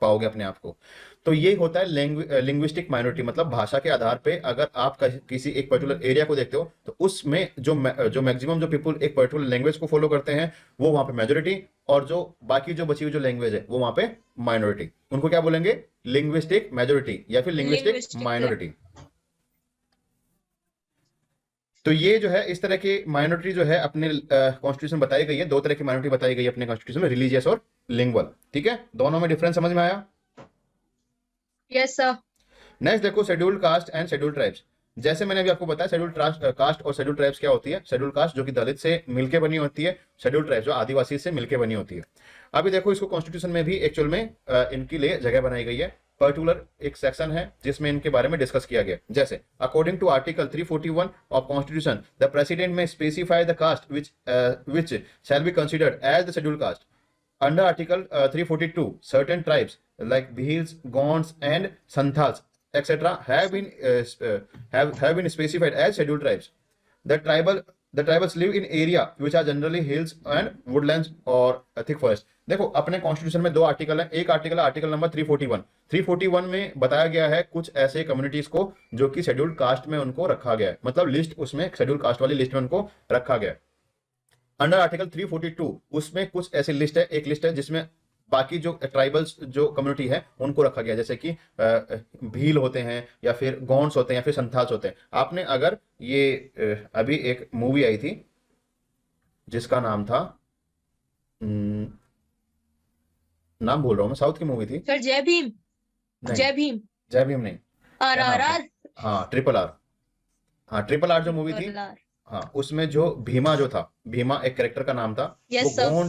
पाओगे अपने आप को। तो ये होता है लिंग्विस्टिक माइनॉरिटी, मतलब भाषा के आधार पे अगर आप किसी एक पर्टिकुलर एरिया को देखते हो तो उसमें जो मैक्सिमम जो पीपल एक पर्टिकुलर लैंग्वेज को फॉलो करते हैं वो वहां पे मेजोरिटी, और जो बाकी जो बची हुई जो लैंग्वेज है वो वहां पे माइनॉरिटी। उनको क्या बोलेंगे? लिंग्विस्टिक मेजोरिटी या फिर लिंग्विस्टिक माइनॉरिटी। तो ये जो है इस तरह की माइनॉरिटी जो है अपने कॉन्स्टिट्यूशन बताई गई है। दो तरह की माइनॉरिटी बताई गई है अपने कॉन्स्टिट्यूशन में, रिलीजियस और लिंगुअल। ठीक है, दोनों में डिफरेंस समझ में आया? Yes sir. नेक्स्ट देखो, scheduled caste and scheduled tribes. जैसे मैंने अभी आपको बताया शेड्यूल्ड कास्ट और शेड्यूल्ड ट्राइब्स क्या होती है। शेड्यूल्ड कास्ट जो कि दलित से मिलके बनी होती है, शेड्यूल्ड ट्राइब्स जो आदिवासी से मिलके बनी होती है। अभी देखो इसको कॉन्स्टिट्यूशन में भी एक्चुअल में इनके लिए जगह बनाई गई है। पर्टिकुलर एक सेक्शन है जिसमें इनके बारे में डिस्कस किया गया। जैसे according to article 341 of constitution the president may specify the caste which shall be considered as the scheduled caste. Under Article 342, certain tribes like Bhils, Gonds, and Santhals, etc., have been specified as scheduled tribes. The tribals live in area which are generally hills and woodlands or thick forest. देखो अपने कॉन्स्टिट्यूशन में दो आर्टिकल है। एक आर्टिकल है आर्टिकल नंबर 341। 341 में बताया गया है कुछ ऐसे कम्युनिटीज को जो कि शेड्यूल्ड कास्ट में उनको रखा गया है, मतलब लिस्ट उसमें शेड्यूल्ड कास्ट वाली लिस्ट में उनको रखा गया है। अंडर आर्टिकल 342 उसमें कुछ ऐसी लिस्ट है, एक लिस्ट है जिसमें बाकी जो ट्राइबल्स जो कम्युनिटी है उनको रखा गया, जैसे कि भील होते हैं या फिर गॉन्ड्स होते हैं या फिर संथाल्स होते हैं। आपने अगर ये अभी एक मूवी आई थी जिसका नाम था नाम भूल रहा हूं मैं, साउथ की मूवी थी सर। जय भीम। नहीं, जय भीम। जय भीम नहीं, RRR। हाँ ट्रिपल आर। हाँ ट्रिपल आर जो मूवी थी, हाँ उसमें जो भीमा जो था, भीमा एक कैरेक्टर का नाम था, वो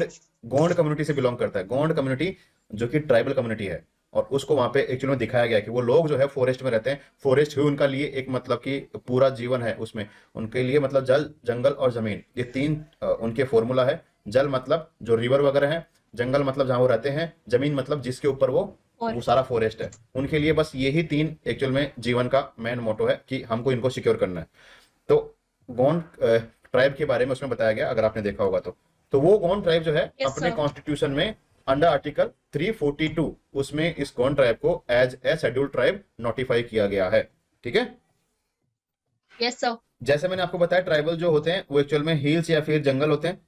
गोंड कम्युनिटी से बिलोंग करता है। गोंड कम्युनिटी जो कि ट्राइबल कम्युनिटी है, और उसको वहां पे एक्चुअली में दिखाया गया कि वो लोग जो है फॉरेस्ट में रहते हैं। फॉरेस्ट ही उनका लिए एक मतलब कि पूरा जीवन है, उसमें उनके लिए मतलब जल, जंगल और जमीन, ये तीन उनके फॉर्मूला है। जल मतलब जो रिवर वगैरह है, जंगल मतलब जहां वो रहते हैं, जमीन मतलब जिसके ऊपर वो सारा फॉरेस्ट है। उनके लिए बस यही तीन एक्चुअल में जीवन का मेन मोटो है कि हमको इनको सिक्योर करना है। तो गोंड ट्राइब के बारे में उसमें बताया गया, अगर आपने देखा होगा तो वो गोंड ट्राइब जो है अपने कॉन्स्टिट्यूशन में अंडर आर्टिकल 342 उसमें इस गोंड ट्राइब को as a scheduled tribe notify किया गया है। ठीक है, यस सर। जैसे मैंने आपको बताया ट्राइबल जो होते हैं वो एक्चुअल में हिल्स या फिर जंगल होते हैं,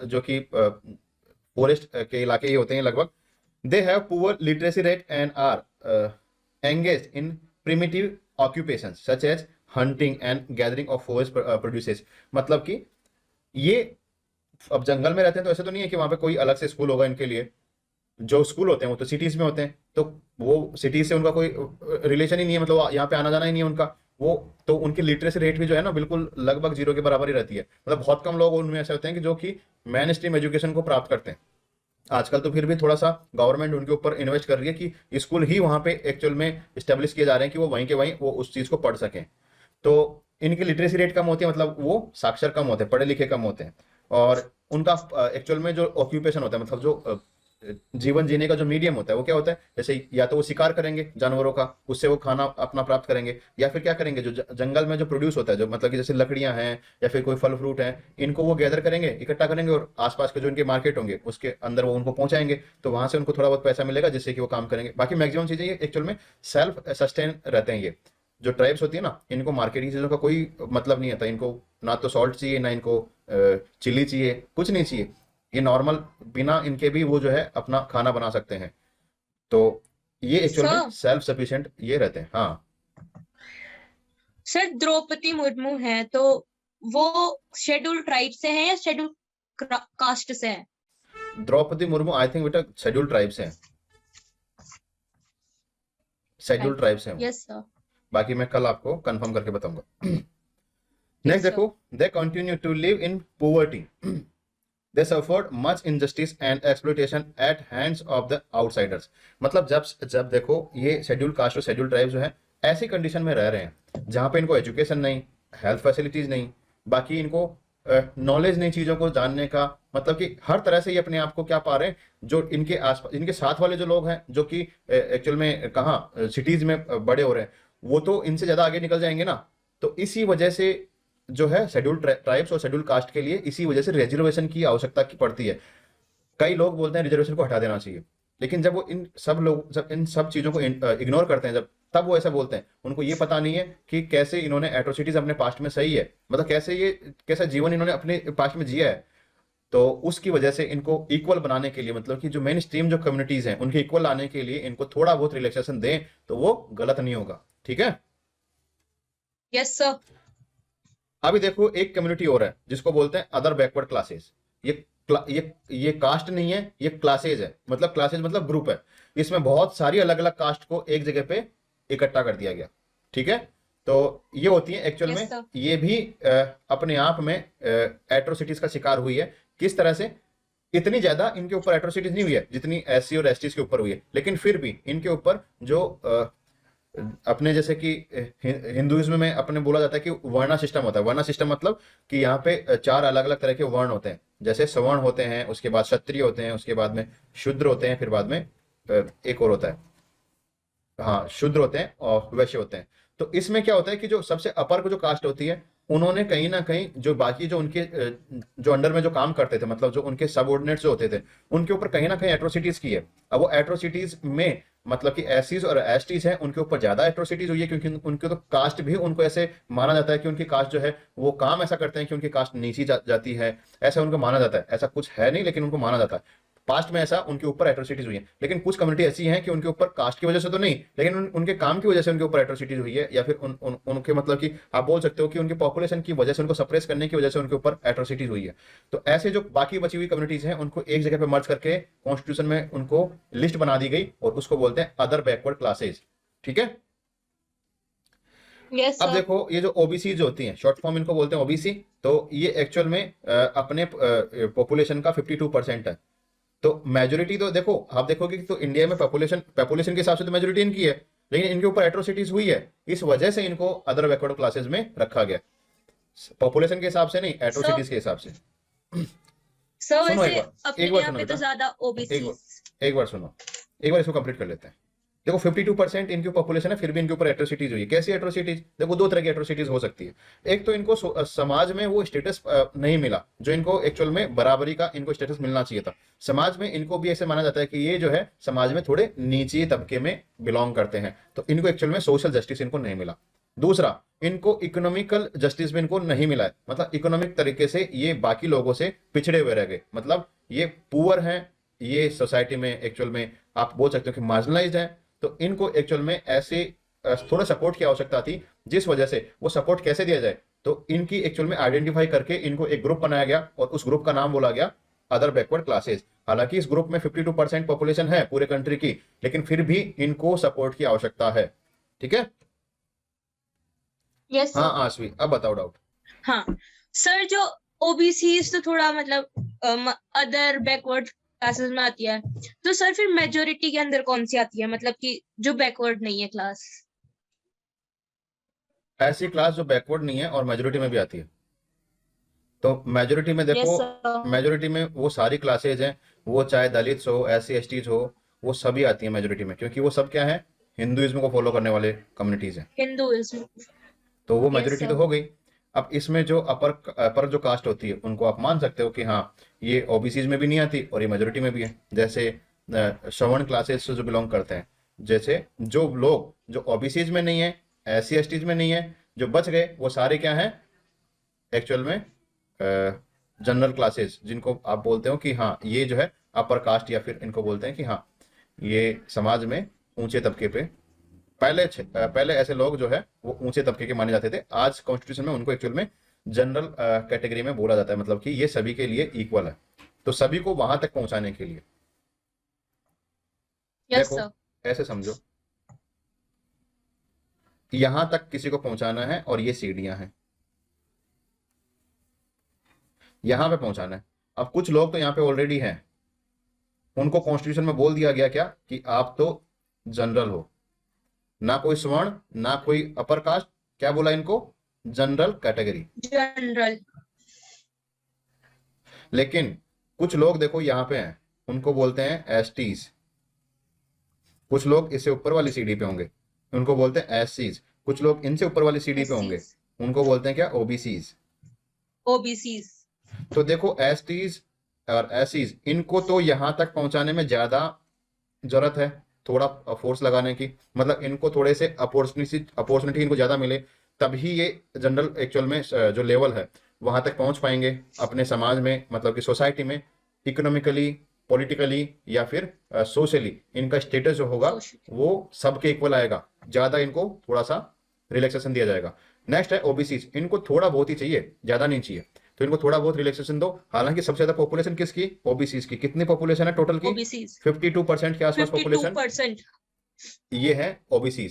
जो कि फॉरेस्ट के इलाके ही होते हैं लगभग। They have poor literacy rate and are engaged in primitive occupations such as hunting and gathering of forest produces। मतलब कि ये अब जंगल में रहते हैं तो ऐसे तो नहीं है कि वहां पे कोई अलग से स्कूल होगा इनके लिए। जो स्कूल होते हैं वो तो सिटीज में होते हैं, तो वो सिटीज से उनका कोई रिलेशन ही नहीं है, मतलब यहाँ पे आना जाना ही नहीं है उनका। वो तो उनकी लिटरेसी रेट भी जो है ना बिल्कुल लगभग जीरो के बराबर ही रहती है। मतलब बहुत कम लोग उनमें ऐसे होते हैं कि जो कि मेन स्ट्रीम एजुकेशन को प्राप्त करते हैं। आजकल तो फिर भी थोड़ा सा गवर्नमेंट उनके ऊपर इन्वेस्ट कर रही है कि स्कूल ही वहां पे एक्चुअल में स्टेब्लिश किए जा रहे हैं कि वो वहीं के वहीं वो उस चीज को पढ़ सकें। तो इनकी लिटरेसी रेट कम होती है, मतलब वो साक्षर कम होते हैं, पढ़े लिखे कम होते हैं। और उनका एक्चुअल में जो ऑक्यूपेशन होता है, मतलब जो जीवन जीने का जो मीडियम होता है वो क्या होता है, जैसे या तो वो शिकार करेंगे जानवरों का, उससे वो खाना अपना प्राप्त करेंगे, या फिर क्या करेंगे जो जंगल में जो प्रोड्यूस होता है, जो मतलब कि जैसे लकड़ियां हैं या फिर कोई फल फ्रूट है, इनको वो गैदर करेंगे, इकट्ठा करेंगे और आसपास के जो इनके मार्केट होंगे उसके अंदर वो उनको पहुंचाएंगे, तो वहां से उनको थोड़ा बहुत पैसा मिलेगा जिससे कि वो काम करेंगे। बाकी मैक्सिमम चीजें ये एक्चुअल में सेल्फ सस्टेन रहते हैं। ये जो ट्राइब्स होती है ना, इनको मार्केटिंग चीजों का कोई मतलब नहीं आता। इनको ना तो सॉल्ट चाहिए, ना इनको चिल्ली चाहिए, कुछ नहीं चाहिए। ये नॉर्मल बिना इनके भी वो जो है अपना खाना बना सकते हैं। तो ये एक्चुअल में सर सेल्फ सफिशिएंट ये रहते हैं। हाँ, सर द्रौपदी मुर्मू है तो वो शेड्यूल ट्राइब से हैं या शेड्यूल कास्ट से हैं? द्रौपदी मुर्मू आई थिंक बेटा शेड्यूल ट्राइब्स हैं, शेड्यूल ट्राइब्स हैं वो। Yes sir. बाकी मैं कल आपको कंफर्म करके बताऊंगा। Next yes sir. देखो, they continue to live in poverty, they suffered much injustice and exploitation at hands of the outsiders. मतलब जब जब देखो ये शेड्यूल कास्ट और शेड्यूल ट्राइब जो है ऐसी कंडीशन में रह रहे हैं जहां पे इनको एजुकेशन नहीं, हेल्थ फैसिलिटीज नहीं, बाकी इनको नॉलेज नहीं चीजों को जानने का, मतलब कि हर तरह से ये अपने आप को क्या पा रहे हैं, जो इनके आसपास इनके साथ वाले जो लोग हैं जो कि एक्चुअल में कहाँ सिटीज में बड़े हो रहे हैं, वो तो इनसे ज्यादा आगे निकल जाएंगे ना। तो इसी वजह से जो है शेड्यूल ट्राइब्स और शेड्यूल कास्ट के लिए इसी वजह से रिजर्वेशन की आवश्यकता की पड़ती है। कई लोग बोलते हैं रिजर्वेशन को हटा देना चाहिए, लेकिन जब वो जब इन सब चीजों को इग्नोर करते हैं, जब तब वो ऐसा बोलते हैं। उनको ये पता नहीं है कि कैसे इन्होंने एट्रोसिटीज अपने पास्ट में सही है, मतलब कैसा जीवन इन्होंने अपने पास्ट में जिया है। तो उसकी वजह से इनको इक्वल बनाने के लिए, मतलब कि जो मेन स्ट्रीम जो कम्युनिटीज हैं उनके इक्वल लाने के लिए इनको थोड़ा बहुत रिलैक्सेशन दें तो वो गलत नहीं होगा। ठीक है। Yes sir. अभी देखो एक कम्युनिटी और है जिसको बोलते हैं अदर बैकवर्ड क्लासेस। ये कास्ट नहीं है, ये क्लासेज है। मतलब क्लासेज मतलब ग्रुप है। इसमें बहुत सारी अलग अलग कास्ट को एक जगह पे इकट्ठा कर दिया गया। ठीक है। तो ये होती है एक्चुअल Yes, में sir. ये भी अपने आप में एट्रोसिटीज का शिकार हुई है। किस तरह से? इतनी ज्यादा इनके ऊपर एट्रोसिटीज नहीं हुई है जितनी एससी और एसटी के ऊपर हुई है, लेकिन फिर भी इनके ऊपर जो अपने जैसे कि हिंदुइज्म में अपने बोला जाता है कि वर्णा सिस्टम होता है। वर्णा सिस्टम मतलब कि यहाँ पे चार अलग अलग तरह के वर्ण होते हैं। जैसे सवर्ण होते हैं, उसके बाद क्षत्रिय होते हैं, उसके बाद में शूद्र होते हैं, फिर बाद में एक और होता है, हाँ शूद्र होते हैं और वैश्य होते हैं। तो इसमें क्या होता है कि जो सबसे अपर को जो कास्ट होती है, उन्होंने कहीं ना कहीं जो बाकी जो उनके जो अंडर में जो काम करते थे, मतलब जो उनके सबऑर्डिनेट्स जो होते थे, उनके ऊपर कहीं ना कहीं एट्रोसिटीज की है। अब वो एट्रोसिटीज में मतलब कि एससीज और एसटीज हैं, उनके ऊपर ज्यादा एट्रोसिटीज हुई है, क्योंकि उनके तो कास्ट भी उनको ऐसे माना जाता है कि उनकी कास्ट जो है वो काम ऐसा करते हैं कि उनकी कास्ट नीची जाती है, ऐसा उनको माना जाता है। ऐसा कुछ है नहीं, लेकिन उनको माना जाता है। पास्ट में ऐसा उनके ऊपर एट्रोसिटीज हुई है। लेकिन कुछ कम्युनिटी ऐसी हैं कि उनके ऊपर कास्ट की वजह से तो नहीं, लेकिन उनके काम की वजह से उनके ऊपर एट्रोसिटीज हुई है, या फिर उनके मतलब कि आप बोल सकते हो कि उनकी पॉपुलेशन की वजह से, उनको सप्रेस करने की वजह से उनके ऊपर एट्रोसिटीज हुई है। तो ऐसे जो बाकी बची हुई कम्युनिटीज हैं उनको एक जगह पे मर्ज करके कॉन्स्टिट्यूशन में उनको लिस्ट बना दी गई और उसको बोलते हैं अदर बैकवर्ड क्लासेज। ठीक है। यस अब सर। देखो ये जो ओबीसी जो होती हैं, शॉर्ट फॉर्म इनको बोलते हैं ओबीसी, तो ये एक्चुअल में अपने पॉपुलेशन का 52% है। तो मेजोरिटी तो देखो आप देखोगे कि तो इंडिया में पॉपुलेशन के हिसाब से तो मेजोरिटी इनकी है, लेकिन इनके ऊपर एट्रोसिटीज हुई है, इस वजह से इनको अदर बैकवर्ड क्लासेस में रखा गया। पॉपुलेशन के हिसाब से नहीं, एट्रोसिटीज के हिसाब से। सर सुनो वैसे एक बार, अपने एक बार यहाँ सुनो पे तो बेटा, ज्यादा एक ओबीसी। बार एक बार सुनो, एक बार इसको कंप्लीट कर लेते हैं। देखो 52% इनकी पॉपुलेशन है, फिर भी इनके ऊपर एट्रोसिटीज हुई है। कैसी एट्रोसिटीज? देखो दो तरह की एट्रोसिटीज हो सकती है। एक तो इनको समाज में वो स्टेटस नहीं मिला जो इनको एक्चुअल में बराबरी का इनको स्टेटस मिलना चाहिए था। समाज में इनको भी ऐसे माना जाता है कि ये जो है समाज में थोड़े नीचे तबके में बिलोंग करते हैं, तो इनको एक्चुअल में सोशल जस्टिस इनको नहीं मिला। दूसरा, इनको इकोनॉमिकल जस्टिस भी इनको नहीं मिला है, मतलब इकोनॉमिक तरीके से ये बाकी लोगों से पिछड़े हुए रह गए। मतलब ये पुअर हैं, ये सोसाइटी में एक्चुअल में आप बोल सकते हो कि मार्जिनलाइज्ड है। तो इनको एक्चुअल में ऐसे थोड़ा सपोर्ट की आवश्यकता थी, जिस वजह से वो सपोर्ट कैसे दिया जाए, तो इनकी एक्चुअल में आइडेंटिफाई करके इनको एक ग्रुप बनाया गया और उस ग्रुप का नाम बोला गया अदर बैकवर्ड क्लासेस। हालांकि इस ग्रुप में 52% पॉपुलेशन है पूरे कंट्री की, लेकिन फिर भी इनको सपोर्ट की आवश्यकता है। ठीक है, यस हाँ सर। आशवी अब बताओ डाउट। हाँ सर, जो ओबीसी तो थोड़ा मतलब अदर बैकवर्ड क्लासेस में आती है, तो सर फिर मेजोरिटी के अंदर कौन सी आती है, मतलब कि जो बैकवर्ड नहीं है क्लास? ऐसी क्लास जो बैकवर्ड नहीं है और मेजोरिटी में भी आती है। तो मेजोरिटी में यस देखो, सर। मेजोरिटी में वो सारी क्लासेज हैं, वो चाहे दलित्स हो, एस सी एस टीज हो, वो सभी आती है मेजोरिटी में, क्योंकि वो सब क्या है, हिंदुइज्म को फॉलो करने वाले कम्युनिटीज हैं। हिंदुइज्म। तो वो यस मेजोरिटी तो सर। हो गई। अब इसमें जो अपर जो कास्ट होती है उनको आप मान सकते हो कि हाँ, ये ओबीसीज में भी नहीं आती और ये मेजोरिटी में भी है। जैसे श्रवण क्लासेस से जो बिलोंग करते हैं, जैसे जो लोग जो ओबीसीज में नहीं है, एस सी एस टीज में नहीं है, जो बच गए वो सारे क्या हैं एक्चुअल में, जनरल क्लासेस, जिनको आप बोलते हो कि हाँ ये जो है अपर कास्ट, या फिर इनको बोलते हैं कि हाँ ये समाज में ऊंचे तबके पे पहले ऐसे लोग जो है वो ऊंचे तबके के माने जाते थे। आज कॉन्स्टिट्यूशन में उनको एक्चुअल में जनरल कैटेगरी में बोला जाता है, मतलब कि ये सभी के लिए इक्वल है, तो सभी को वहां तक पहुंचाने के लिए। यस देखो सर। ऐसे समझो, यहां तक किसी को पहुंचाना है और ये सीढ़ियां हैं, यहां पे पहुंचाना है। अब कुछ लोग तो यहाँ पे ऑलरेडी हैं, उनको कॉन्स्टिट्यूशन में बोल दिया गया क्या कि आप तो जनरल हो, ना कोई स्वर्ण ना कोई अपर कास्ट, क्या बोला इनको, जनरल कैटेगरी। जनरल। लेकिन कुछ लोग देखो यहाँ पे हैं, उनको बोलते हैं एसटीज। कुछ लोग इससे ऊपर वाली सीढ़ी पे होंगे, उनको बोलते हैं एससीज। कुछ लोग इनसे ऊपर वाली सीढ़ी पे होंगे, उनको बोलते हैं क्या, ओबीसीज। ओबीसीज। तो देखो एसटीज और एससीज, इनको तो यहाँ तक पहुंचाने में ज्यादा जरूरत है, थोड़ा फोर्स लगाने की, मतलब इनको थोड़े से अपॉर्चुनिटी इनको ज्यादा मिले, तभी ये जनरल एक्चुअल में जो लेवल है वहां तक पहुंच पाएंगे अपने समाज में, मतलब कि सोसाइटी में, इकोनॉमिकली, पॉलिटिकली या फिर सोशली इनका स्टेटस जो होगा वो सबके इक्वल आएगा, ज्यादा इनको थोड़ा सा रिलैक्सेशन दिया जाएगा। नेक्स्ट है ओबीसी, इनको थोड़ा बहुत ही चाहिए, ज्यादा नहीं चाहिए, तो इनको थोड़ा बहुत रिलैक्सेशन दो। हालांकि सबसे ज्यादा पॉपुलेशन किसकी, ओबीसी की। कितनी पॉपुलेशन है टोटल की, ओबीसीज 52% के आसपास पॉपुलेशन 52%। ये है ओबीसी।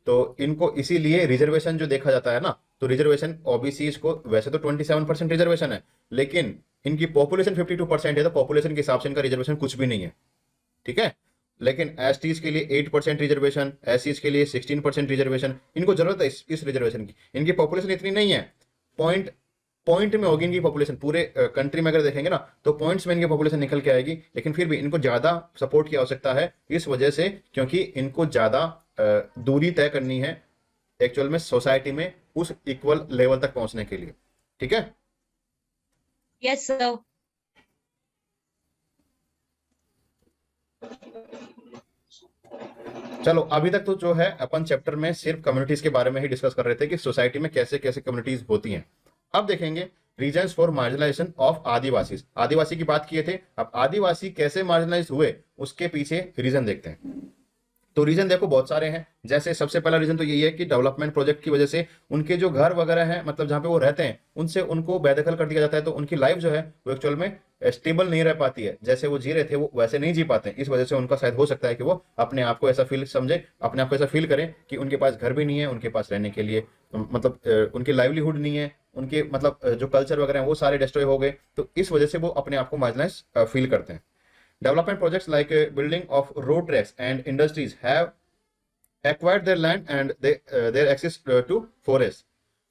तो इनको इसीलिए रिजर्वेशन जो देखा जाता है ना, तो रिजर्वेशन ओबीसी को वैसे तो 27% रिजर्वेशन है, लेकिन इनकी पॉपुलेशन 52% है, तो पॉपुलेशन के हिसाब से इनका रिजर्वेशन कुछ भी नहीं है। ठीक है, लेकिन एसटीज के लिए 8% रिजर्वेशन, एससीज के लिए 16% रिजर्वेशन, इनको जरूरत है इस रिजर्वेशन की। इनकी पॉपुलेशन इतनी नहीं है, पॉइंट पॉइंट में होगी इनकी पॉपुलेशन, पूरे कंट्री में अगर देखेंगे ना तो पॉइंट्स में इनकी पॉपुलेशन निकल के आएगी, लेकिन फिर भी इनको ज्यादा सपोर्ट की आवश्यकता है, इस वजह से क्योंकि इनको ज्यादा दूरी तय करनी है एक्चुअल में सोसाइटी में उस इक्वल लेवल तक पहुंचने के लिए। ठीक है, यस सर। चलो अभी तक तो जो है अपन चैप्टर में सिर्फ कम्युनिटीज के बारे में ही डिस्कस कर रहे थे कि सोसाइटी में कैसे कैसे कम्युनिटीज होती हैं। अब देखेंगे रीजंस फॉर मार्जिनलाइजेशन ऑफ आदिवासी। आदिवासी की बात किए थे, अब आदिवासी कैसे मार्जिनलाइज हुए उसके पीछे रीजन देखते हैं। तो रीजन देखो बहुत सारे हैं। जैसे सबसे पहला रीजन तो यही है कि डेवलपमेंट प्रोजेक्ट की वजह से उनके जो घर वगैरह हैं, मतलब जहाँ पे वो रहते हैं, उनसे उनको बेदखल कर दिया जाता है, तो उनकी लाइफ जो है वो एक्चुअल में स्टेबल नहीं रह पाती है, जैसे वो जी रहे थे वो वैसे नहीं जी पाते। इस वजह से उनका शायद हो सकता है कि वो अपने आप को ऐसा फील समझे, अपने आप को ऐसा फील करें कि उनके पास घर भी नहीं है, उनके पास रहने के लिए मतलब उनकी लाइवलीहुड नहीं है, उनके मतलब जो कल्चर वगैरह है वो सारे डिस्ट्रॉय हो गए, तो इस वजह से वो अपने आप को मार्जिनलाइज फील करते हैं। Development projects like building of road tracks and industries have acquired their land and their access to forests.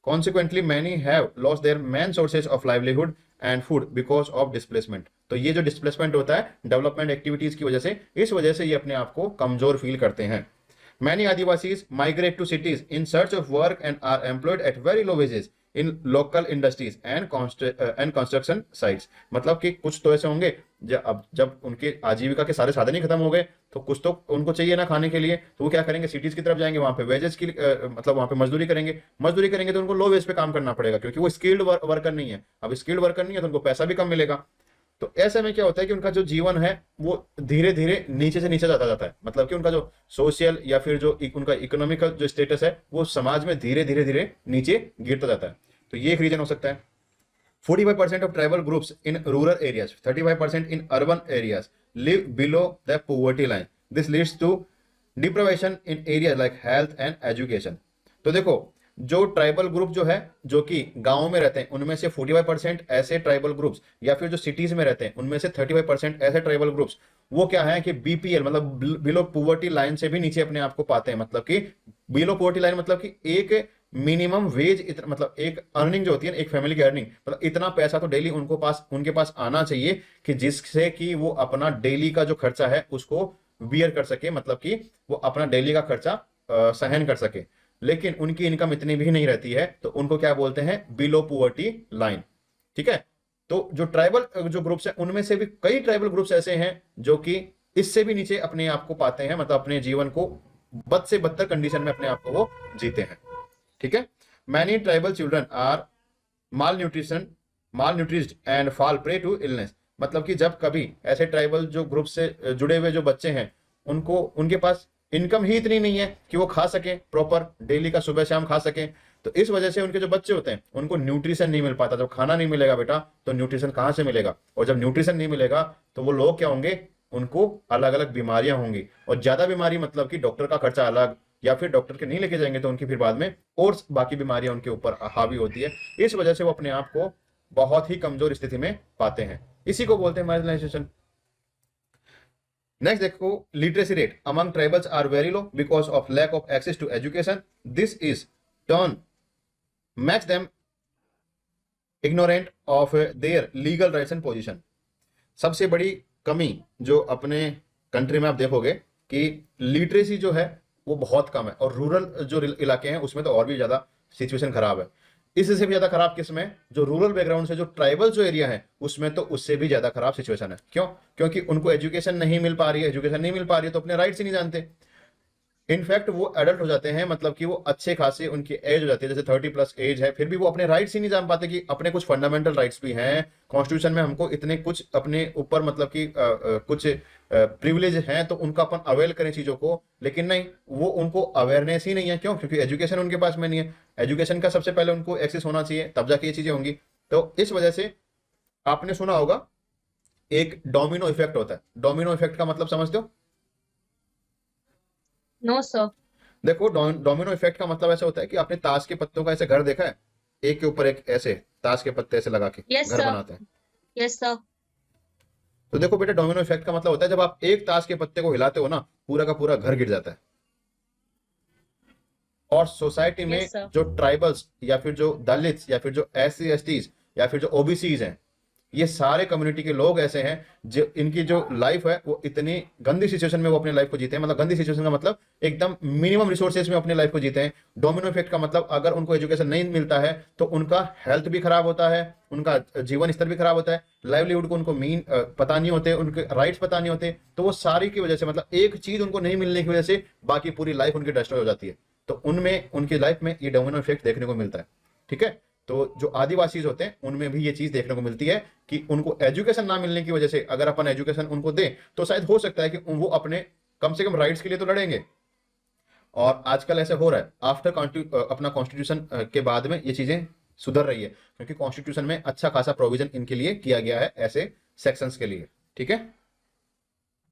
Consequently, many have lost their main sources of livelihood and food because of displacement. तो ये जो displacement होता है डेवलपमेंट एक्टिविटीज की वजह से, इस वजह से ये अपने आप को कमजोर फील करते हैं। Many Adivasis migrate to cities in search of work and are employed at very low wages in local industries and construction sites. मतलब कि कुछ तो ऐसे होंगे जब उनके आजीविका के सारे साधन ही खत्म हो गए, तो कुछ तो उनको चाहिए ना खाने के लिए, तो वो क्या करेंगे, सिटीज की तरफ जाएंगे, वहां पे वेजेस की मतलब वहां पे मजदूरी करेंगे तो उनको लो वेज पे काम करना पड़ेगा, क्योंकि वो स्किल्ड वर्कर नहीं है। अब स्किल्ड वर्कर नहीं है तो उनको पैसा भी कम मिलेगा। तो ऐसे में क्या होता है कि उनका जो जीवन है वो धीरे धीरे नीचे से नीचे जाता जाता है, मतलब कि उनका जो सोशल या फिर जो उनका इकोनॉमिकल जो स्टेटस है वो समाज में धीरे धीरे धीरे नीचे गिरता जाता है। तो ये एक रीजन हो सकता है। 45% of tribal groups in rural areas, 35% in urban areas live below the poverty line. This leads to deprivation in areas like health and education. तो देखो, जो ट्राइबल ग्रुप जो है जो कि गांव में रहते हैं उनमें से 45% ऐसे ट्राइबल ग्रुप्स, या फिर जो सिटीज में रहते हैं उनमें से 35% ऐसे ट्राइबल ग्रुप्स वो क्या है कि बीपीएल मतलब बिलो पॉवर्टी लाइन से भी नीचे अपने आप को पाते हैं। मतलब कि बिलो पॉवर्टी लाइन मतलब कि एक मिनिमम वेज मतलब एक अर्निंग जो होती है एक फैमिली की अर्निंग, मतलब इतना पैसा तो डेली उनके पास आना चाहिए कि जिससे कि वो अपना डेली का जो खर्चा है उसको बियर कर सके, मतलब कि वो अपना डेली का खर्चा सहन कर सके। लेकिन उनकी इनकम इतनी भी नहीं रहती है, तो उनको क्या बोलते हैं, बिलो पॉवर्टी लाइन। ठीक है। तो जो ट्राइबल जो ग्रुप्स हैं उनमें से भी कई ट्राइबल ग्रुप्स ऐसे हैं जो कि इससे भी नीचे अपने आप को पाते हैं, मतलब अपने जीवन को बद से बदतर कंडीशन में अपने आप को वो जीते हैं। ठीक है। Many tribal children are malnourished and fall prey to illness. मतलब कि जब कभी ऐसे ट्राइबल जो ग्रुप से जुड़े हुए जो बच्चे हैं उनके पास इनकम ही इतनी नहीं है कि वो खा सके प्रॉपर डेली का सुबह शाम खा सके, तो इस वजह से उनके जो बच्चे होते हैं उनको न्यूट्रिशन नहीं मिल पाता। जब खाना नहीं मिलेगा बेटा तो न्यूट्रिशन कहाँ से मिलेगा, और जब न्यूट्रिशन नहीं मिलेगा तो वो लोग क्या होंगे, उनको अलग अलग बीमारियां होंगी, और ज्यादा बीमारी मतलब कि डॉक्टर का खर्चा अलग, या फिर डॉक्टर के नहीं लेके जाएंगे तो उनकी फिर बाद में और बाकी बीमारियां उनके ऊपर हावी होती है। इस वजह से वो अपने आप को बहुत ही कमजोर स्थिति में पाते हैं। इसी को बोलते हैं मार्जिनलाइजेशन। नेक्स्ट देखो, literacy rate among tribals are very low because of lack of access to education. This is turn makes them ignorant of their legal rights and position. सबसे बड़ी कमी जो अपने कंट्री में आप देखोगे कि लिटरेसी जो है वो बहुत कम है, और रूरल जो इलाके हैं उसमें तो और भी ज्यादा सिचुएशन खराब है। इससे भी ज्यादा खराब किसमें, जो रूरल बैकग्राउंड से जो ट्राइबल जो एरिया है उसमें तो उससे भी ज्यादा खराब सिचुएशन है। क्यों? क्योंकि उनको एजुकेशन नहीं मिल पा रही है, एजुकेशन नहीं मिल पा रही है तो अपने राइट्स ही नहीं जानते। इनफैक्ट वो एडल्ट हो जाते हैं, मतलब कि वो अच्छे खासे उनकी एज हो जाती है, जैसे 30+ एज है, फिर भी वो अपने राइट्स ही नहीं जान पाते कि अपने कुछ फंडामेंटल राइट्स भी हैं कॉन्स्टिट्यूशन में, हमको इतने कुछ अपने ऊपर मतलब कि कुछ प्रिविलेज हैं तो उनका अपन अवेल करें चीजों को, लेकिन नहीं, वो उनको अवेयरनेस ही नहीं है। क्यों? क्योंकि एजुकेशन उनके पास में नहीं है। एजुकेशन का सबसे पहले उनको एक्सेस होना चाहिए, तब जाके ये चीजें होंगी। तो इस वजह से आपने सुना होगा एक डोमिनो इफेक्ट होता है। डोमिनो इफेक्ट का मतलब समझते हो? No sir. देखो, डोमिनो इफेक्ट का मतलब ऐसा होता है कि आपने ताश के पत्तों का ऐसे घर देखा है, एक के ऊपर एक ऐसे ताश के पत्ते ऐसे लगा के Yes, घर sir. बनाते हैं। Yes sir. तो देखो बेटा, डोमिनो इफेक्ट का मतलब होता है जब आप एक ताश के पत्ते को हिलाते हो ना, पूरा का पूरा घर गिर जाता है। और सोसाइटी में Yes, sir. जो ट्राइबल्स या फिर जो दलित्स या फिर जो SC/STs या फिर जो OBCs हैं, ये सारे कम्युनिटी के लोग ऐसे हैं जो इनकी जो लाइफ है वो इतनी गंदी सिचुएशन में वो अपनी लाइफ को जीते हैं। मतलब गंदी सिचुएशन का मतलब एकदम मिनिमम रिसोर्सेज में अपनी लाइफ को जीते हैं। डोमिनो इफेक्ट का मतलब अगर उनको एजुकेशन नहीं मिलता है तो उनका हेल्थ भी खराब होता है, उनका जीवन स्तर भी खराब होता है, लाइवलीहुड को उनको मीन पता नहीं होते, उनके राइट्स पता नहीं होते, तो वो सारी की वजह से मतलब एक चीज उनको नहीं मिलने की वजह से बाकी पूरी लाइफ उनकी डिस्ट्रॉय हो जाती है। तो उनमें उनकी लाइफ में ये डोमिनो इफेक्ट देखने को मिलता है। ठीक है। तो जो आदिवासीज होते हैं उनमें भी ये चीज देखने को मिलती है कि उनको एजुकेशन ना मिलने की वजह से अगर अपन एजुकेशन उनको दें तो शायद हो सकता है कि वो अपने कम से कम राइट्स के लिए तो लड़ेंगे। और आजकल ऐसे हो रहा है, आफ्टर अपना कॉन्स्टिट्यूशन के बाद में ये चीजें सुधर रही है, क्योंकि कॉन्स्टिट्यूशन में अच्छा खासा प्रोविजन इनके लिए किया गया है ऐसे सेक्शंस के लिए। ठीक है।